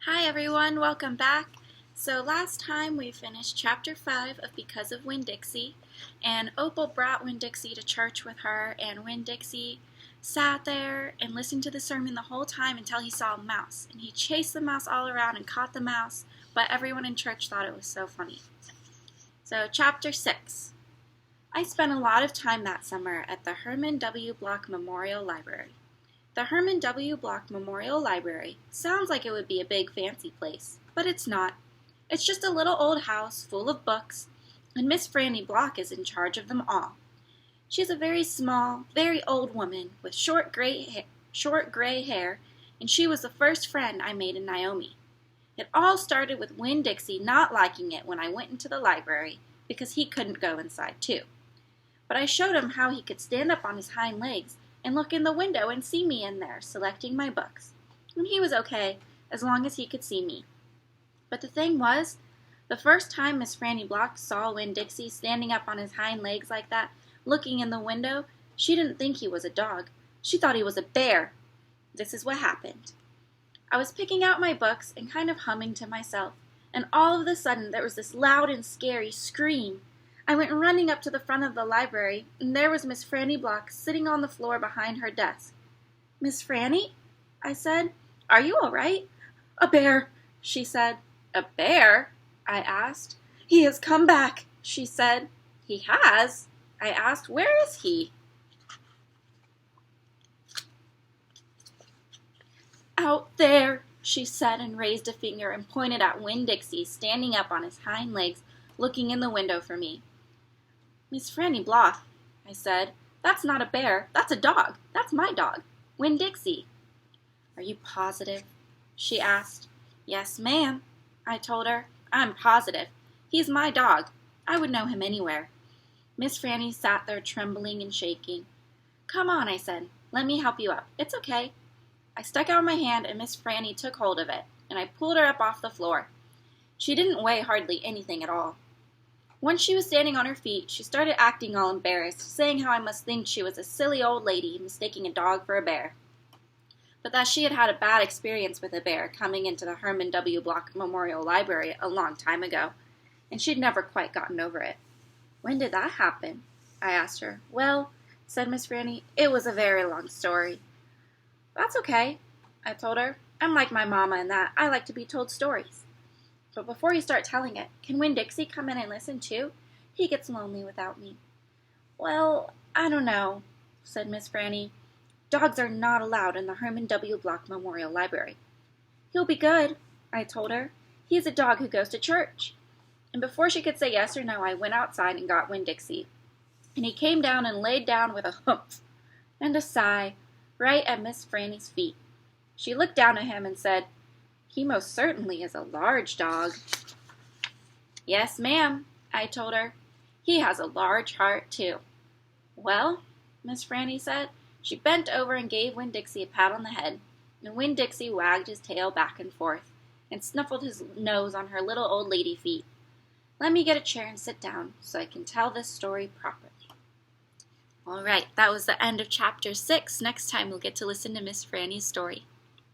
Hi everyone, welcome back. So last time we finished chapter 5 of Because of Winn-Dixie, and Opal brought Winn-Dixie to church with her, and Winn-Dixie sat there and listened to the sermon the whole time until he saw a mouse, and he chased the mouse all around and caught the mouse, but everyone in church thought it was so funny. So chapter 6. I spent a lot of time that summer at the Herman W. Block Memorial Library. The Herman W. Block Memorial Library sounds like it would be a big fancy place, but it's not. It's just a little old house full of books, and Miss Franny Block is in charge of them all. She's a very small, very old woman with short gray hair, and she was the first friend I made in Naomi. It all started with Winn-Dixie not liking it when I went into the library because he couldn't go inside too. But I showed him how he could stand up on his hind legs and look in the window and see me in there selecting my books. And he was okay, as long as he could see me. But the thing was, the first time Miss Franny Block saw Winn-Dixie standing up on his hind legs like that, looking in the window, she didn't think he was a dog. She thought he was a bear. This is what happened. I was picking out my books and kind of humming to myself, and all of a sudden there was this loud and scary scream. I went running up to the front of the library, and there was Miss Franny Block sitting on the floor behind her desk. "Miss Franny?" I said. "Are you all right?" "A bear," she said. "A bear?" I asked. "He has come back," she said. "He has?" I asked. "Where is he?" "Out there," she said, and raised a finger and pointed at Winn-Dixie standing up on his hind legs, looking in the window for me. "Miss Franny Block," I said, "that's not a bear, that's a dog. That's my dog, Winn-Dixie." "Are you positive?" she asked. "Yes, ma'am," I told her. "I'm positive. He's my dog. I would know him anywhere." Miss Franny sat there trembling and shaking. "Come on," I said. "Let me help you up. It's okay." I stuck out my hand and Miss Franny took hold of it, and I pulled her up off the floor. She didn't weigh hardly anything at all. Once she was standing on her feet, she started acting all embarrassed, saying how I must think she was a silly old lady mistaking a dog for a bear, but that she had had a bad experience with a bear coming into the Herman W. Block Memorial Library a long time ago, and she'd never quite gotten over it. "When did that happen?" I asked her. "Well," said Miss Franny, "it was a very long story." "That's okay," I told her. "I'm like my mama in that I like to be told stories. But before you start telling it, can Winn-Dixie come in and listen too? He gets lonely without me." "Well, I don't know," said Miss Franny. "Dogs are not allowed in the Herman W. Block Memorial Library." "He'll be good," I told her. "He's a dog who goes to church." And before she could say yes or no, I went outside and got Winn-Dixie. And he came down and laid down with a humph and a sigh right at Miss Franny's feet. She looked down at him and said, "He most certainly is a large dog." "Yes, ma'am," I told her. "He has a large heart, too." "Well," Miss Franny said. She bent over and gave Winn-Dixie a pat on the head, and Winn-Dixie wagged his tail back and forth, and snuffled his nose on her little old lady feet. "Let me get a chair and sit down, so I can tell this story properly." All right, that was the end of chapter 6. Next time we'll get to listen to Miss Franny's story.